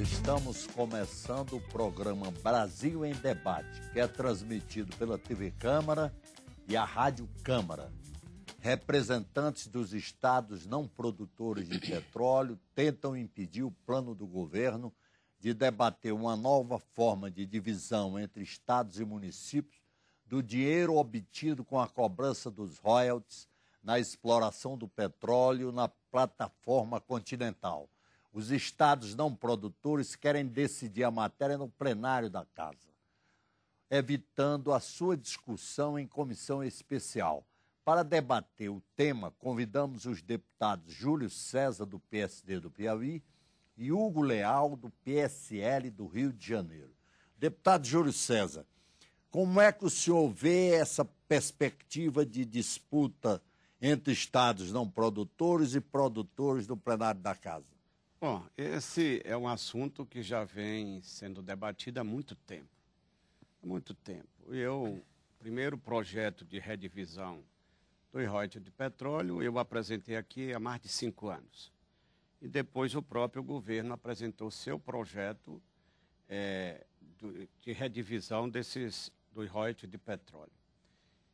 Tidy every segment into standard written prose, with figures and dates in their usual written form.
Estamos começando o programa Brasil em Debate, que é transmitido pela TV Câmara e a Rádio Câmara. Representantes dos estados não produtores de petróleo tentam impedir o plano do governo de debater uma nova forma de divisão entre estados e municípios do dinheiro obtido com a cobrança dos royalties na exploração do petróleo na plataforma continental. Os estados não produtores querem decidir a matéria no plenário da Casa, evitando a sua discussão em comissão especial. Para debater o tema, convidamos os deputados Júlio César, do PSD do Piauí, e Hugo Leal, do PSL do Rio de Janeiro. Deputado Júlio César, como é que o senhor vê essa perspectiva de disputa entre estados não produtores e produtores do plenário da Casa? Bom, esse é um assunto que já vem sendo debatido há muito tempo. Há muito tempo. O primeiro projeto de redivisão do royalties de petróleo, eu apresentei aqui há mais de 5 anos. E depois o próprio governo apresentou seu projeto de redivisão dos royalties de petróleo.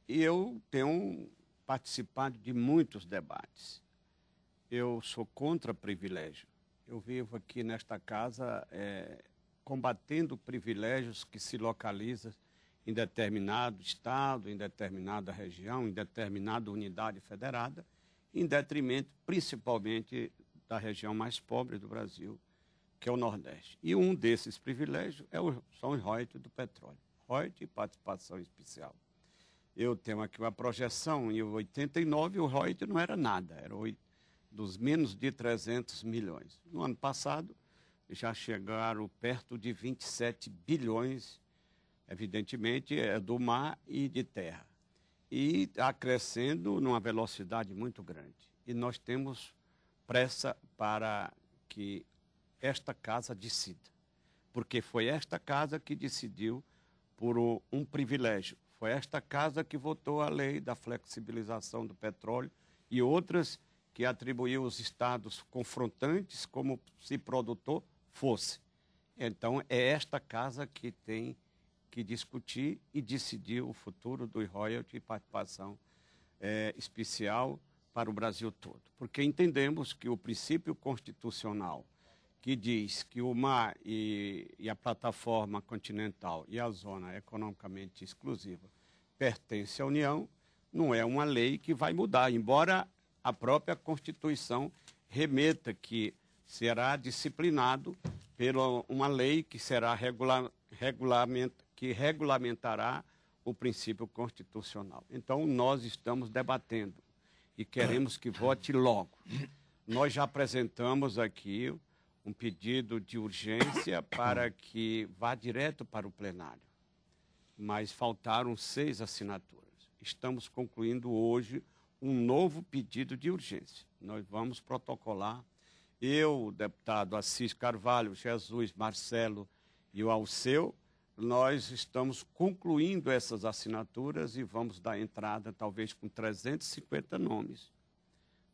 E eu tenho participado de muitos debates. Eu sou contra privilégio. Eu vivo aqui nesta casa combatendo privilégios que se localizam em determinado estado, em determinada região, em determinada unidade federada, em detrimento principalmente da região mais pobre do Brasil, que é o Nordeste. E um desses privilégios são os royalties do petróleo, royalties e participação especial. Eu tenho aqui uma projeção, em 89 o royalties não era nada, era dos menos de 300 milhões. No ano passado, já chegaram perto de 27 bilhões, evidentemente, do mar e de terra. E está crescendo numa velocidade muito grande. E nós temos pressa para que esta casa decida. Porque foi esta casa que decidiu por um privilégio. Foi esta casa que votou a lei da flexibilização do petróleo e outras que atribuiu os estados confrontantes como se produtor fosse. Então, é esta casa que tem que discutir e decidir o futuro do royalties e participação especial para o Brasil todo. Porque entendemos que o princípio constitucional que diz que o mar e a plataforma continental e a zona economicamente exclusiva pertencem à União, não é uma lei que vai mudar, embora a própria Constituição remeta que será disciplinado por uma lei que será que regulamentará o princípio constitucional. Então, nós estamos debatendo e queremos que vote logo. Nós já apresentamos aqui um pedido de urgência para que vá direto para o plenário, mas faltaram 6 assinaturas. Estamos concluindo hoje um novo pedido de urgência. Nós vamos protocolar. Eu, o deputado Assis Carvalho, Jesus, Marcelo e o Alceu, nós estamos concluindo essas assinaturas e vamos dar entrada, talvez com 350 nomes,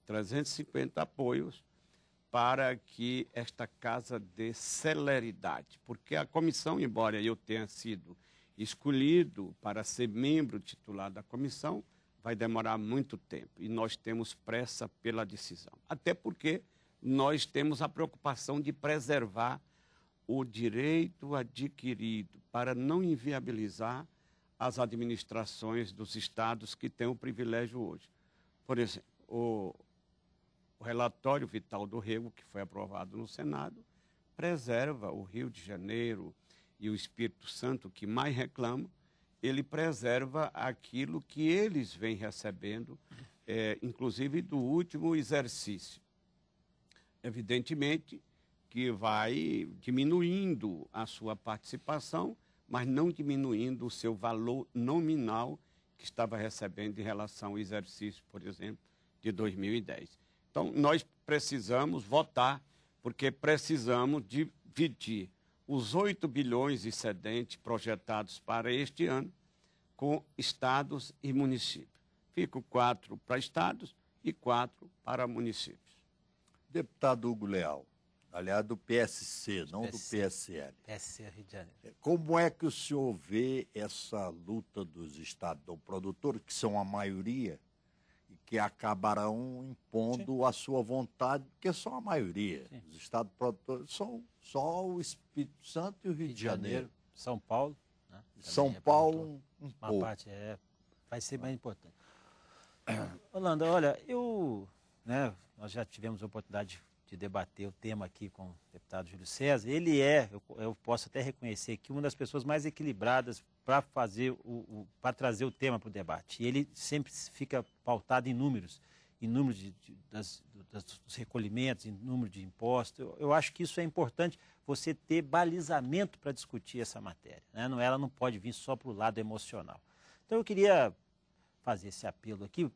350 apoios, para que esta casa dê celeridade. Porque a comissão, embora eu tenha sido escolhido para ser membro titular da comissão, vai demorar muito tempo e nós temos pressa pela decisão. Até porque nós temos a preocupação de preservar o direito adquirido para não inviabilizar as administrações dos estados que têm o privilégio hoje. Por exemplo, o relatório Vital do Rego, que foi aprovado no Senado, preserva o Rio de Janeiro e o Espírito Santo, que mais reclamam, ele preserva aquilo que eles vêm recebendo, inclusive do último exercício. Evidentemente que vai diminuindo a sua participação, mas não diminuindo o seu valor nominal que estava recebendo em relação ao exercício, por exemplo, de 2010. Então, nós precisamos votar, porque precisamos dividir os 8 bilhões excedentes projetados para este ano com estados e municípios. Ficam 4 para estados e 4 para municípios. Deputado Hugo Leal, Aliás, do PSC, não do PSL. PSC Rio de Janeiro. Como é que o senhor vê essa luta dos estados produtores, que são a maioria, e que acabarão impondo a sua vontade, porque são a maioria. Sim. Os estados produtores são só o Espírito Santo e o Rio de Janeiro. São Paulo. Né? São Paulo, um uma pouco. parte vai ser mais importante. Holanda, olha, nós já tivemos a oportunidade de debater o tema aqui com o deputado Júlio César. Ele eu posso até reconhecer que uma das pessoas mais equilibradas para para trazer o tema para o debate. E ele sempre fica pautado em números dos recolhimentos, em número de impostos. Eu acho que isso é importante, você ter balizamento para discutir essa matéria, né? Ela não pode vir só para o lado emocional. Então eu queria fazer esse apelo aqui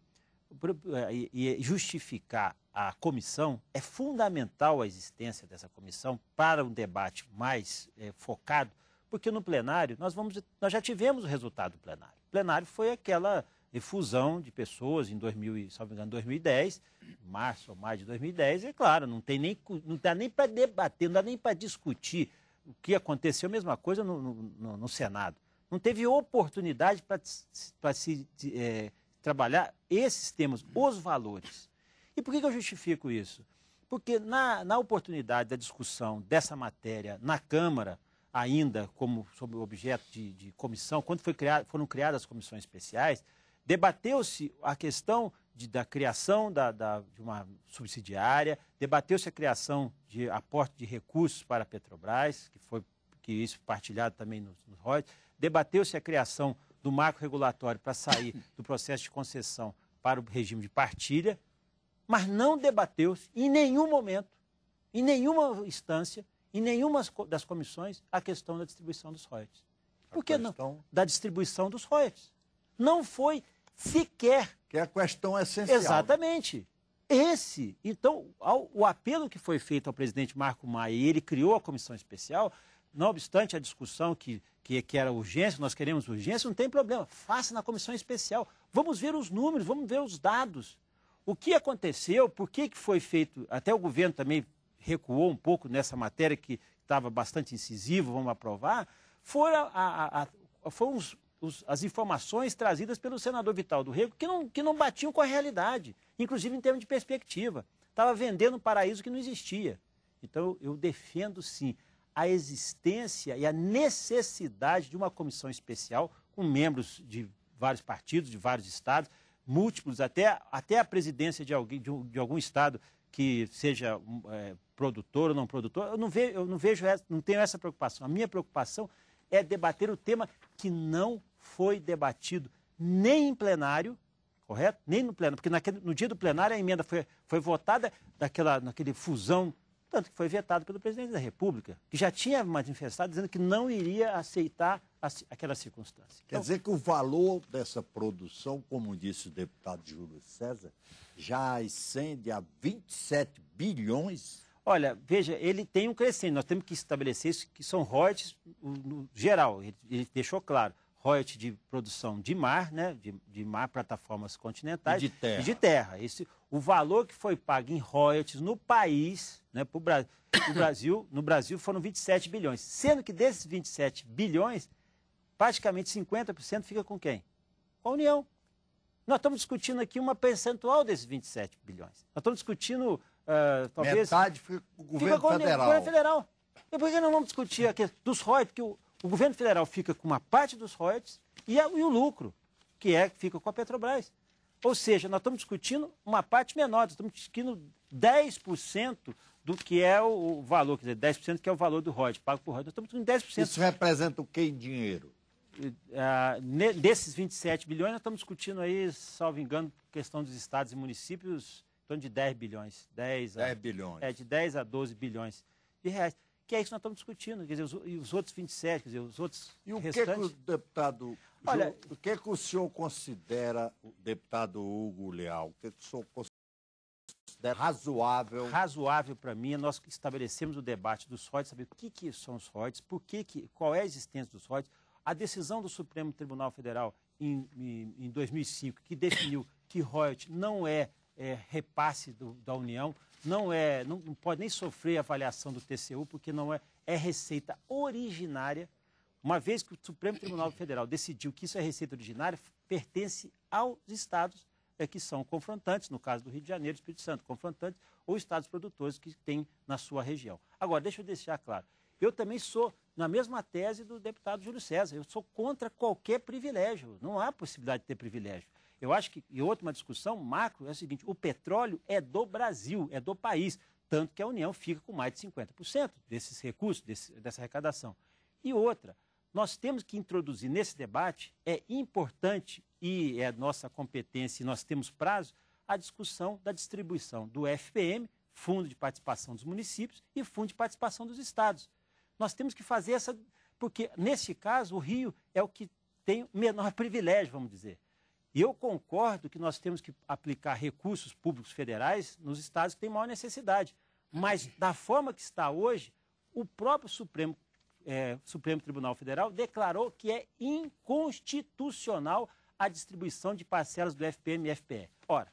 e justificar a comissão. É fundamental a existência dessa comissão para um debate mais focado, porque no plenário nós já tivemos o resultado do plenário. O plenário foi aquela efusão de pessoas em 2010, março ou maio de 2010, e claro, não dá nem para debater, não dá nem para discutir o que aconteceu, a mesma coisa no Senado. Não teve oportunidade para se trabalhar esses temas, os valores. E por que eu justifico isso? Porque na oportunidade da discussão dessa matéria na Câmara, ainda sob objeto de comissão, quando foram criadas as comissões especiais, debateu-se a questão da criação de uma subsidiária, debateu-se a criação de aporte de recursos para a Petrobras, que isso partilhado também nos royalties, debateu-se a criação do marco regulatório para sair do processo de concessão para o regime de partilha, mas não debateu-se em nenhum momento, em nenhuma instância, em nenhuma das comissões, a questão da distribuição dos royalties. Por que não? Da distribuição dos royalties. Não foi sequer. Que é a questão essencial. Exatamente. Então, o apelo que foi feito ao presidente Marco Maia, e ele criou a comissão especial, não obstante a discussão que era urgência, nós queremos urgência, não tem problema, faça na comissão especial. Vamos ver os números, vamos ver os dados. O que aconteceu, por que foi feito, até o governo também recuou um pouco nessa matéria que estava bastante incisivo, vamos aprovar, foram as informações trazidas pelo senador Vital do Rego que não batiam com a realidade, inclusive em termos de perspectiva. Estava vendendo um paraíso que não existia. Então, eu defendo, sim, a existência e a necessidade de uma comissão especial com membros de vários partidos, de vários estados, múltiplos, até a presidência de algum estado que seja produtor ou não produtor. Eu não tenho essa preocupação. A minha preocupação é debater o tema que não foi debatido nem em plenário, correto? Nem no plenário, porque no dia do plenário a emenda foi votada naquele fusão, tanto que foi vetado pelo presidente da República, que já tinha manifestado dizendo que não iria aceitar aquela circunstância. Quer dizer que o valor dessa produção, como disse o deputado Júlio César, já ascende a 27 bilhões? Olha, veja, ele tem um crescente. Nós temos que estabelecer isso, que são royalties no geral. Ele deixou claro, royalties de produção de mar, né, de mar, plataformas continentais e de terra. O valor que foi pago em royalties no país, né, no Brasil foram 27 bilhões. Sendo que desses 27 bilhões, praticamente 50% fica com quem? Com a União. Nós estamos discutindo aqui uma percentual desses 27 bilhões. Nós estamos discutindo... talvez metade fica com o governo federal. E por que não vamos discutir aqui dos royalties? Porque o governo federal fica com uma parte dos royalties e o lucro, que fica com a Petrobras. Ou seja, nós estamos discutindo uma parte menor, nós estamos discutindo 10% do que é o valor, quer dizer, 10% que é o valor do royalties, pago por royalties. Nós estamos discutindo 10%. Isso representa o que em dinheiro? Desses 27 bilhões, nós estamos discutindo aí, salvo engano, questão dos estados e municípios, em torno de 10 bilhões. 10 bilhões. De 10 a 12 bilhões de reais. Que é isso que nós estamos discutindo. Quer dizer, os outros 27, quer dizer, os outros e o restantes... que o deputado... Olha, o que o senhor considera, o deputado Hugo Leal, o que o senhor considera razoável? Razoável para mim é nós estabelecemos o debate dos royalties, saber o que são os royalties, qual é a existência dos royalties. A decisão do Supremo Tribunal Federal em 2005, que definiu que royalties não é repasse da União, não pode nem sofrer avaliação do TCU, porque não é receita originária. Uma vez que o Supremo Tribunal Federal decidiu que isso é receita originária, pertence aos estados que são confrontantes, no caso do Rio de Janeiro, Espírito Santo, confrontantes, ou estados produtores que têm na sua região. Agora, deixa eu deixar claro, eu também sou, na mesma tese do deputado Júlio César, eu sou contra qualquer privilégio, não há possibilidade de ter privilégio. Eu acho que, e outra discussão macro é o seguinte, o petróleo é do Brasil, é do país, tanto que a União fica com mais de 50% desses recursos, dessa arrecadação. E outra, nós temos que introduzir nesse debate, é importante e é nossa competência e nós temos prazo, a discussão da distribuição do FPM, Fundo de Participação dos Municípios, e Fundo de Participação dos Estados. Nós temos que fazer essa, porque nesse caso o Rio é o que tem o menor privilégio, vamos dizer. E eu concordo que nós temos que aplicar recursos públicos federais nos estados que têm maior necessidade. Mas, da forma que está hoje, o próprio Supremo Tribunal Federal declarou que é inconstitucional a distribuição de parcelas do FPM e FPE. Ora,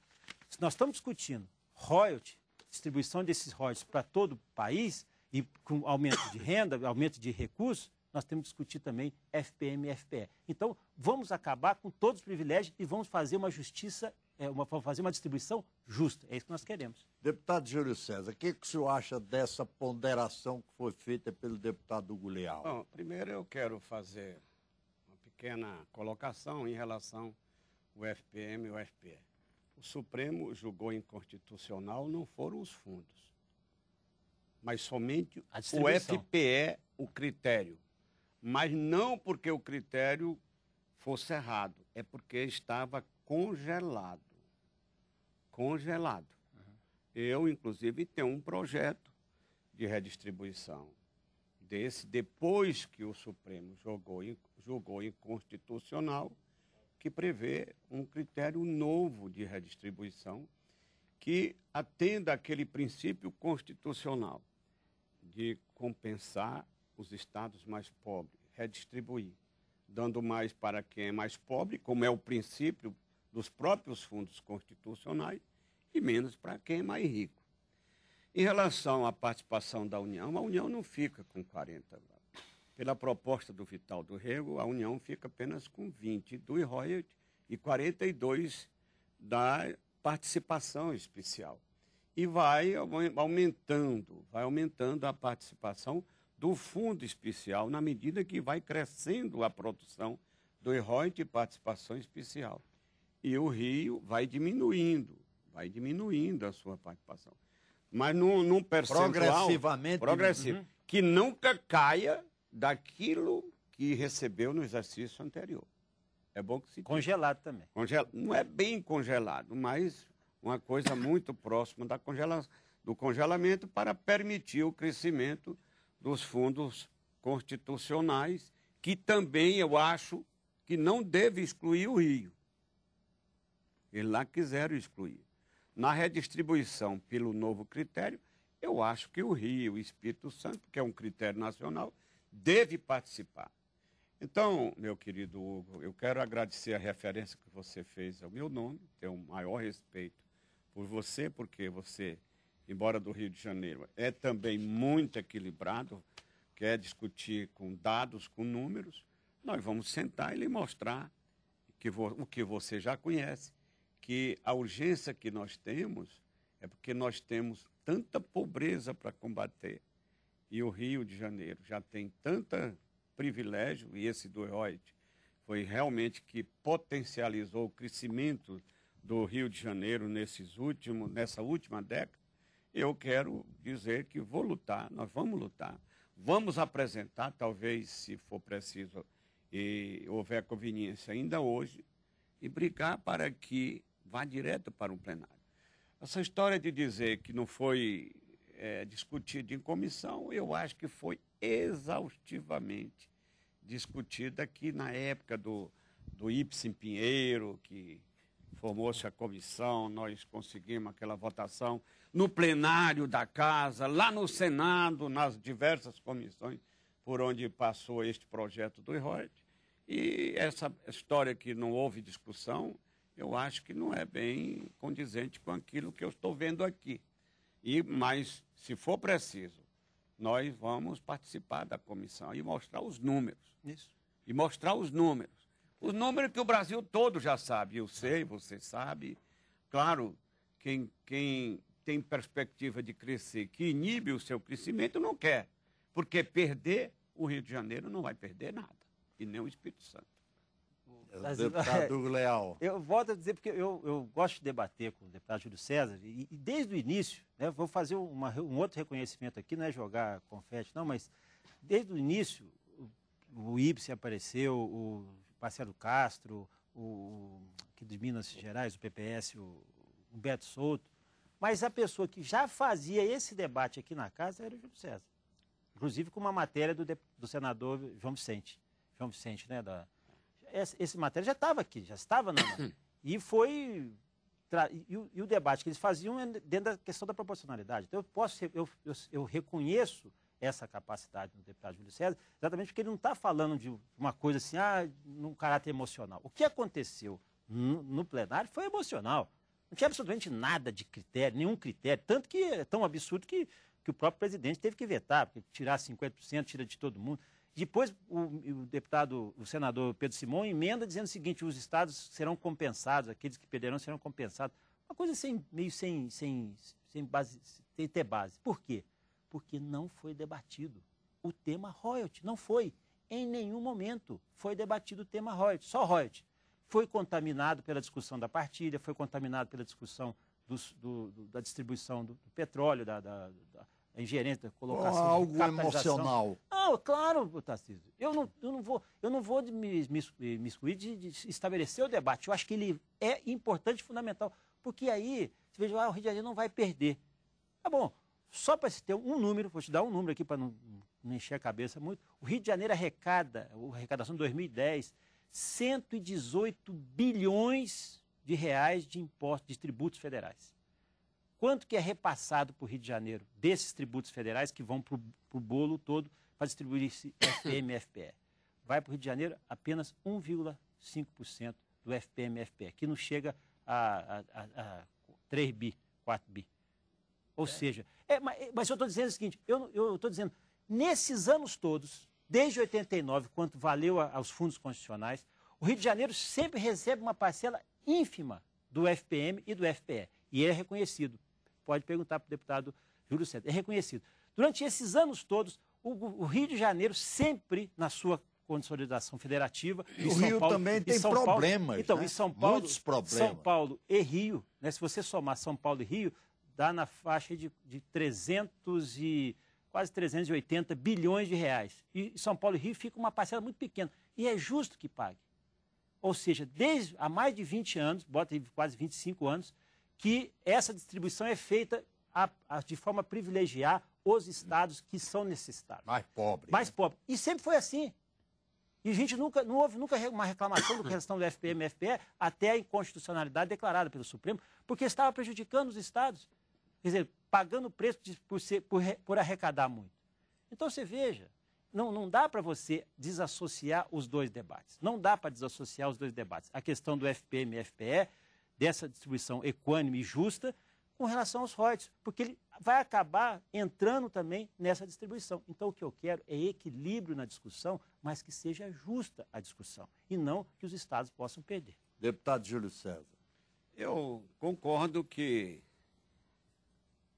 se nós estamos discutindo royalty, distribuição desses royalties para todo o país, e com aumento de renda, aumento de recursos, nós temos que discutir também FPM e FPE. Então, vamos acabar com todos os privilégios e vamos fazer uma justiça, fazer uma distribuição justa. É isso que nós queremos. Deputado Júlio César, o que o senhor acha dessa ponderação que foi feita pelo deputado Hugo Leal? Bom, primeiro eu quero fazer uma pequena colocação em relação ao FPM e o FPE. O Supremo julgou inconstitucional não foram os fundos, mas somente o FPE, o critério. Mas não porque o critério fosse errado, é porque estava congelado. Congelado. Uhum. Eu, inclusive, tenho um projeto de redistribuição desse, depois que o Supremo julgou inconstitucional, que prevê um critério novo de redistribuição que atenda àquele princípio constitucional de compensar os estados mais pobres, redistribuir, dando mais para quem é mais pobre, como é o princípio dos próprios fundos constitucionais, e menos para quem é mais rico. Em relação à participação da União, a União não fica com 40. Pela proposta do Vital do Rego, a União fica apenas com 20 do royalty e 42 da participação especial. E vai aumentando a participação do fundo especial na medida que vai crescendo a produção do royalty e participação especial. E o Rio vai diminuindo a sua participação. Mas num percentual progressivo, uhum, que nunca caia daquilo que recebeu no exercício anterior. É bom que se diga. Congelado também. Não é bem congelado, mas uma coisa muito próxima do congelamento para permitir o crescimento dos fundos constitucionais, que também eu acho que não deve excluir o Rio. Eles lá quiseram excluir. Na redistribuição pelo novo critério, eu acho que o Rio, o Espírito Santo, que é um critério nacional, deve participar. Então, meu querido Hugo, eu quero agradecer a referência que você fez ao meu nome, tenho o maior respeito por você, porque você, embora do Rio de Janeiro, é também muito equilibrado, quer discutir com dados, com números. Nós vamos sentar e lhe mostrar o que você já conhece, que a urgência que nós temos é porque nós temos tanta pobreza para combater. E o Rio de Janeiro já tem tanto privilégio, e esse do royalty foi realmente que potencializou o crescimento do Rio de Janeiro nessa última década. Eu quero dizer que vou lutar, nós vamos lutar, vamos apresentar, talvez, se for preciso e houver conveniência ainda hoje, e brigar para que vá direto para um plenário. Essa história de dizer que não foi discutido em comissão, eu acho que foi exaustivamente discutida aqui na época do Ibsen Pinheiro, que formou-se a comissão, nós conseguimos aquela votação no plenário da Casa, lá no Senado, nas diversas comissões por onde passou este projeto do royalty. E essa história que não houve discussão, eu acho que não é bem condizente com aquilo que eu estou vendo aqui. Mas, se for preciso, nós vamos participar da comissão e mostrar os números. Isso. E mostrar os números. Os números que o Brasil todo já sabe. Eu sei, você sabe. Claro, quem tem perspectiva de crescer, que inibe o seu crescimento, não quer. Porque perder, o Rio de Janeiro não vai perder nada. E nem o Espírito Santo. Deputado Leal. Eu volto a dizer, porque eu gosto de debater com o deputado Júlio César, e desde o início, né, vou fazer um outro reconhecimento aqui, não é jogar confete, não, mas desde o início, o Ibsen apareceu, o Marcelo Castro, o aqui de Minas Gerais, o PPS, o Humberto Souto, mas a pessoa que já fazia esse debate aqui na casa era o Júlio César. Inclusive com uma matéria do senador João Vicente, né, essa matéria já estava aqui, já estava e foi e o debate que eles faziam é dentro da questão da proporcionalidade. Então eu reconheço essa capacidade do deputado Júlio César, exatamente porque ele não está falando de uma coisa assim, num caráter emocional. O que aconteceu no plenário foi emocional. Não tinha absolutamente nada de critério, nenhum critério, tanto que é tão absurdo que o próprio presidente teve que vetar, porque tirar 50%, tira de todo mundo. Depois, o senador Pedro Simão emenda dizendo o seguinte: os estados serão compensados, aqueles que perderão serão compensados. Uma coisa meio sem base, sem ter base. Por quê? Porque não foi debatido o tema royalty. Não foi. Em nenhum momento foi debatido o tema royalty. Só royalty. Foi contaminado pela discussão da partilha, foi contaminado pela discussão da distribuição do petróleo, da ingerência, da colocação algo de capitalização. Emocional. Não, claro, Tarcísio. Eu não vou me excluir de estabelecer o debate. Eu acho que ele é importante e fundamental. Porque aí, você veja, o Rio de Janeiro não vai perder. Tá bom, só para se ter um número, vou te dar um número aqui para não encher a cabeça muito. O Rio de Janeiro arrecada, a arrecadação de 2010, 118 bilhões de reais de impostos, de tributos federais. Quanto que é repassado para o Rio de Janeiro desses tributos federais que vão para o bolo todo para distribuir esse FPM e FPE? Vai para o Rio de Janeiro apenas 1,5% do FPM e FPE, que não chega a 3 bi, 4 bi. Ou seja, mas eu estou dizendo o seguinte, eu estou dizendo, nesses anos todos, desde 89, quanto valeu aos fundos constitucionais, o Rio de Janeiro sempre recebe uma parcela ínfima do FPM e do FPE. E ele é reconhecido. Pode perguntar para o deputado Júlio César. É reconhecido. Durante esses anos todos, o Rio de Janeiro sempre, na sua consolidação federativa... E o Rio também tem problemas, então, né? Em São Paulo, muitos problemas. São Paulo e Rio, né, se você somar São Paulo e Rio, dá na faixa de quase 380 bilhões de reais. E São Paulo e Rio fica uma parcela muito pequena. E é justo que pague. Ou seja, há mais de 20 anos, bota aí quase 25 anos, que essa distribuição é feita de forma a privilegiar os estados que são necessitados. Mais pobres. Mais pobres. E sempre foi assim. E a gente não houve nunca uma reclamação da questão do FPM e FPE até a inconstitucionalidade declarada pelo Supremo, porque estava prejudicando os estados. Quer dizer, pagando o preço por arrecadar muito. Então, você veja, não dá para você desassociar os dois debates. Não dá para desassociar os dois debates. A questão do FPM e FPE, dessa distribuição equânime e justa, com relação aos royalties, porque ele vai acabar entrando também nessa distribuição. Então, o que eu quero é equilíbrio na discussão, mas que seja justa a discussão, e não que os estados possam perder. Deputado Júlio César. Eu concordo que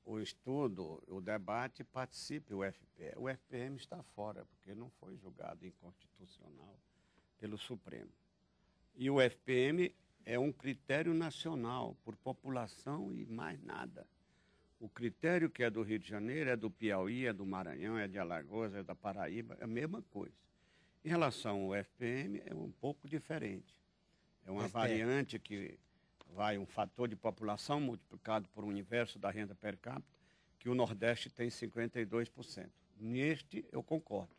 o estudo, o debate participe o FPE. O FPM está fora, porque não foi julgado inconstitucional pelo Supremo. E o FPM é um critério nacional, por população e mais nada. O critério que é do Rio de Janeiro, é do Piauí, é do Maranhão, é de Alagoas, é da Paraíba, é a mesma coisa. Em relação ao FPM, é um pouco diferente. É uma variante que vai um fator de população multiplicado por um universo da renda per capita, que o Nordeste tem 52%. Neste, eu concordo.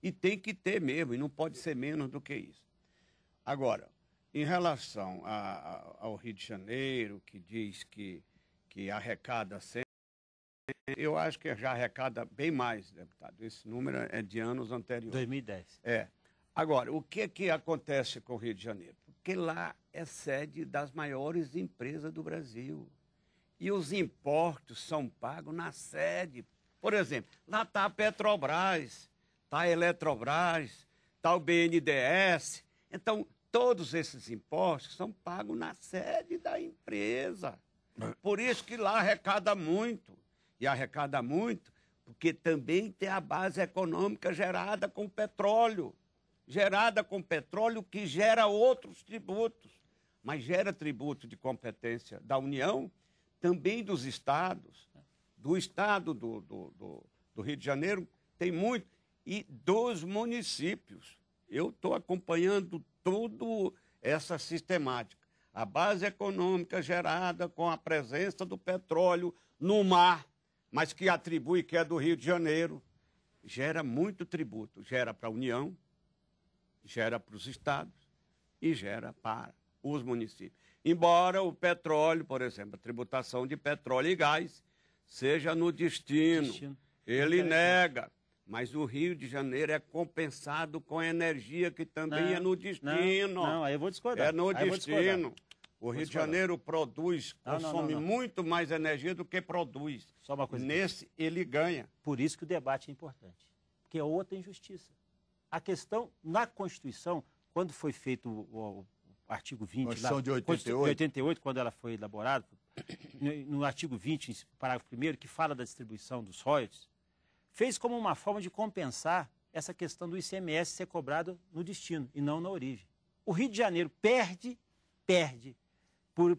E tem que ter mesmo, e não pode ser menos do que isso. Agora, em relação ao Rio de Janeiro, que diz que arrecada sempre, eu acho que já arrecada bem mais, deputado. Esse número é de anos anteriores. 2010. É. Agora, o que acontece com o Rio de Janeiro? porque lá é sede das maiores empresas do Brasil. E os impostos são pagos na sede. Por exemplo, lá está a Petrobras, está a Eletrobras, está o BNDES. Então, todos esses impostos são pagos na sede da empresa. Por isso que lá arrecada muito. E arrecada muito porque também tem a base econômica gerada com petróleo. Gerada com petróleo que gera outros tributos. Mas gera tributo de competência da União, também dos estados. Do estado do Rio de Janeiro tem muito. E dos municípios. Eu estou acompanhando toda essa sistemática. A base econômica gerada com a presença do petróleo no mar, mas que atribui que é do Rio de Janeiro, gera muito tributo. Gera para a União, gera para os estados e gera para os municípios. Embora o petróleo, por exemplo, a tributação de petróleo e gás, seja no destino. Ele nega. Mas o Rio de Janeiro é compensado com energia que também é no destino. Não, aí eu vou discordar. É no destino. O Rio de Janeiro consome muito mais energia do que produz. Só uma coisa. Nesse, ele ganha. Por isso que o debate é importante. Porque é outra injustiça. A questão, na Constituição, quando foi feito o artigo 20... Constituição de 88. De 88, quando ela foi elaborada, no artigo 20, parágrafo 1º, que fala da distribuição dos royalties, fez como uma forma de compensar essa questão do ICMS ser cobrado no destino e não na origem. O Rio de Janeiro perde por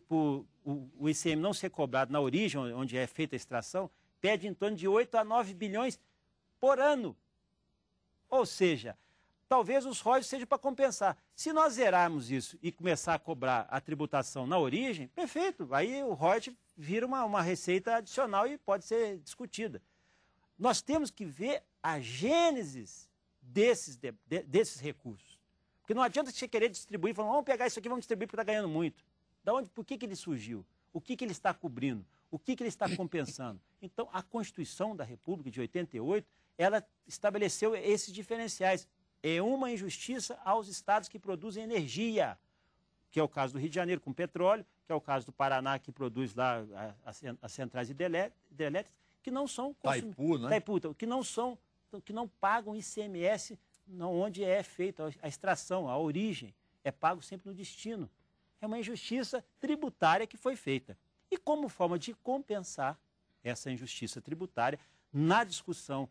o ICM não ser cobrado na origem, onde é feita a extração, perde em torno de 8 a 9 bilhões por ano. Ou seja, talvez os royalties sejam para compensar. Se nós zerarmos isso e começar a cobrar a tributação na origem, perfeito, aí o royalties vira uma receita adicional e pode ser discutida. Nós temos que ver a gênese desses recursos. Porque não adianta você querer distribuir, falar, vamos pegar isso aqui, vamos distribuir porque está ganhando muito. Por que ele surgiu? O que ele está cobrindo? O que ele está compensando? Então, a Constituição da República de 88, ela estabeleceu esses diferenciais. É uma injustiça aos estados que produzem energia, que é o caso do Rio de Janeiro com petróleo, que é o caso do Paraná, que produz lá as centrais hidrelétricas, que não são que não pagam ICMS onde é feita a extração, a origem, é pago sempre no destino. É uma injustiça tributária que foi feita. E como forma de compensar essa injustiça tributária, na discussão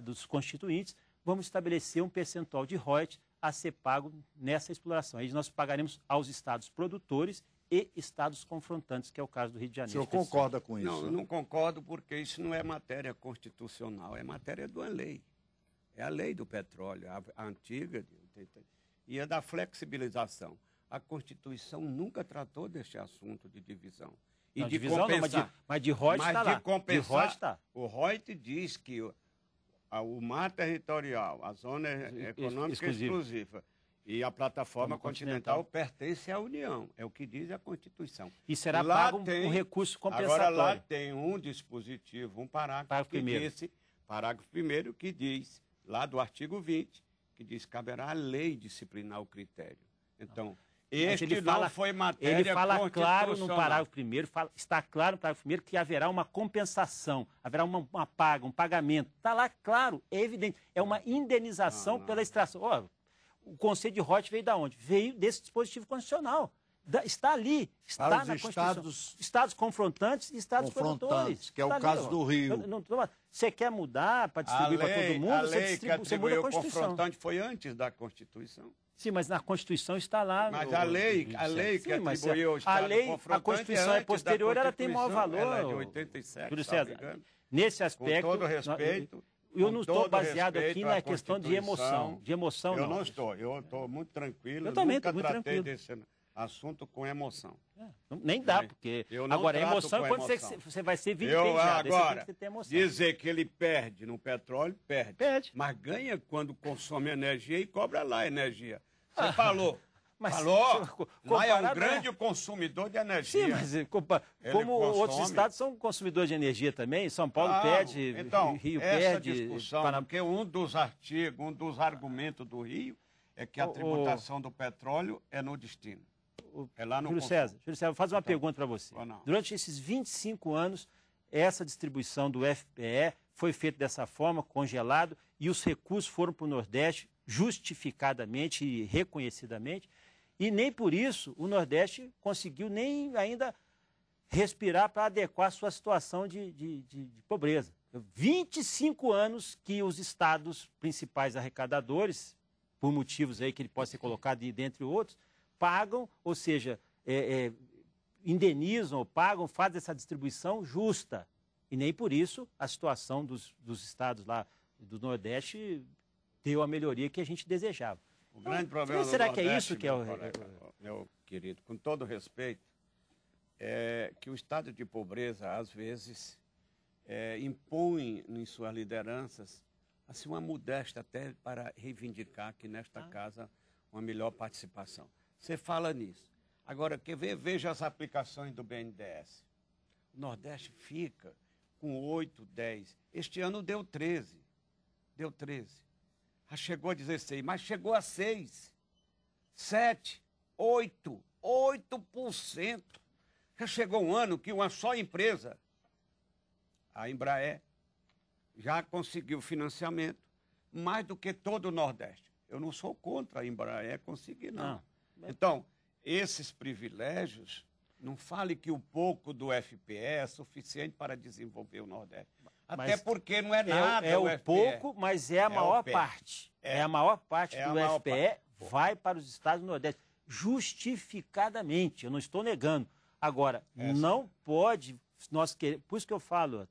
dos constituintes, vamos estabelecer um percentual de royalties a ser pago nessa exploração. Aí nós pagaremos aos estados produtores e estados confrontantes, que é o caso do Rio de Janeiro. O senhor concorda com isso? Não, eu não concordo porque isso não é matéria constitucional, é matéria de uma lei. É a lei do petróleo, a antiga, e a da flexibilização. A Constituição nunca tratou deste assunto de divisão. E não, de divisão compensar. Não, mas de royalties está lá. De compensar, tá. o royalties diz que o mar territorial, a zona econômica exclusiva e a plataforma continental pertence à União. É o que diz a Constituição. E será pago um recurso compensatório. Agora lá tem um dispositivo, um parágrafo parágrafo 1º, que diz, lá do artigo 20, que diz que caberá a lei disciplinar o critério. Então, não foi matéria ele fala constitucional. Claro no parágrafo 1º, está claro no parágrafo 1º que haverá uma compensação, haverá uma paga, um pagamento. Está lá claro, é evidente. É uma indenização pela extração. O conceito de royalties veio de onde? Veio desse dispositivo constitucional. Está ali, está na Constituição. Estados confrontantes e estados produtores. Que é o caso do Rio. Você quer mudar para distribuir para todo mundo? A lei que atribuiu o confrontante foi antes da Constituição. Sim, mas na Constituição está lá. Mas a lei que atribuiu o Estado confrontante a Constituição é posterior, ela tem maior valor. Ela é de 87, nesse aspecto... Com todo respeito... Eu não estou baseado aqui na questão de emoção. De emoção, não. Eu não estou. Eu estou muito tranquilo. Eu também nunca estou muito tratei tranquilo. desse assunto com emoção. Nem dá, porque... Agora, a emoção é quando você vai ser vintejado. Agora, dizer que ele perde no petróleo, perde. Mas ganha quando consome energia e cobra lá energia. Você falou. Lá é um grande consumidor de energia. Sim, mas como outros estados são consumidores de energia também, São Paulo perde, então, Rio essa perde... discussão, porque um dos argumentos do Rio é que a tributação do petróleo é no destino. É lá no Júlio César, vou fazer uma pergunta para você. Durante esses 25 anos, essa distribuição do FPE foi feita dessa forma, congelado, e os recursos foram para o Nordeste justificadamente e reconhecidamente, e nem por isso o Nordeste conseguiu nem ainda respirar para adequar a sua situação de pobreza. 25 anos que os estados principais arrecadadores, por motivos aí que ele pode ser colocado dentre outros, pagam, ou seja, indenizam ou pagam, fazem essa distribuição justa. E nem por isso a situação dos estados lá do Nordeste deu a melhoria que a gente desejava. O grande problema do será Nordeste, que é isso que é o... Meu querido, com todo respeito, é que o estado de pobreza, às vezes, impõe em suas lideranças assim, uma modéstia até para reivindicar que nesta casa uma melhor participação. Você fala nisso. Agora, veja as aplicações do BNDES. O Nordeste fica com 8, 10. Este ano deu 13. Deu 13. Já chegou a 16, mas chegou a 6, 7, 8, 8%. Já chegou um ano que uma só empresa, a Embraer, já conseguiu financiamento mais do que todo o Nordeste. Eu não sou contra a Embraer conseguir, não. Então, esses privilégios, não fale que o pouco do FPE é suficiente para desenvolver o Nordeste. Até porque não é nada o FPE. Pouco, mas é a maior parte. A maior parte do FPE vai para os estados do Nordeste. Justificadamente, eu não estou negando. Agora, não pode, por isso que eu falo,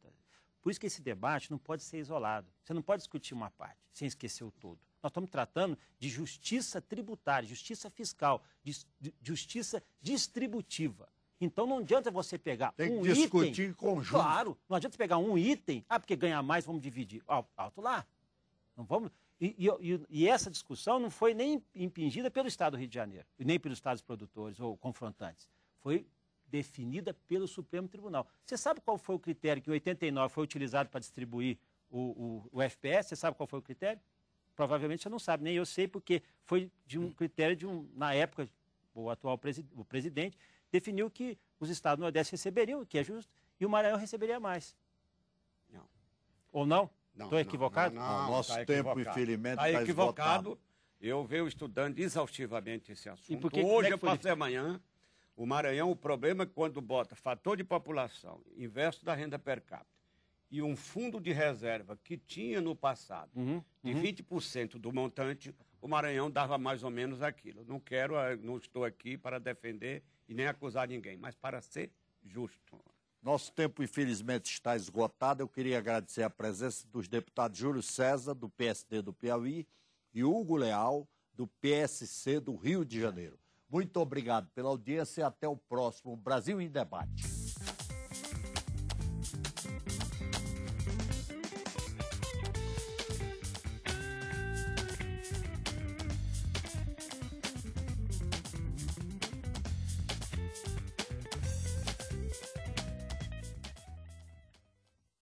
por isso que esse debate não pode ser isolado. Você não pode discutir uma parte, sem esquecer o todo. Nós estamos tratando de justiça tributária, justiça fiscal, de justiça distributiva. Então não adianta você pegar um item... Tem que discutir em conjunto. Claro, não adianta você pegar um item, porque ganha mais, vamos dividir. Alto lá. Não vamos... E essa discussão não foi nem impingida pelo Estado do Rio de Janeiro, e nem pelos Estados produtores ou confrontantes. Foi definida pelo Supremo Tribunal. Você sabe qual foi o critério que em 89 foi utilizado para distribuir o FPS? Você sabe qual foi o critério? Provavelmente você não sabe, nem eu sei, porque foi de um critério na época, o atual presidente definiu que os estados do Nordeste receberiam, o que é justo, e o Maranhão receberia mais. Não. Ou não? Estou equivocado? Não, nosso tempo, infelizmente, está equivocado. Eu venho estudando exaustivamente esse assunto. Hoje eu passei amanhã. O Maranhão, o problema é que quando bota fator de população, inverso da renda per capita, e um fundo de reserva que tinha no passado, de 20% do montante, o Maranhão dava mais ou menos aquilo. Não estou aqui para defender e nem acusar ninguém, mas para ser justo. Nosso tempo, infelizmente, está esgotado. Eu queria agradecer a presença dos deputados Júlio César, do PSD do Piauí, e Hugo Leal, do PSC do Rio de Janeiro. Muito obrigado pela audiência e até o próximo Brasil em Debate.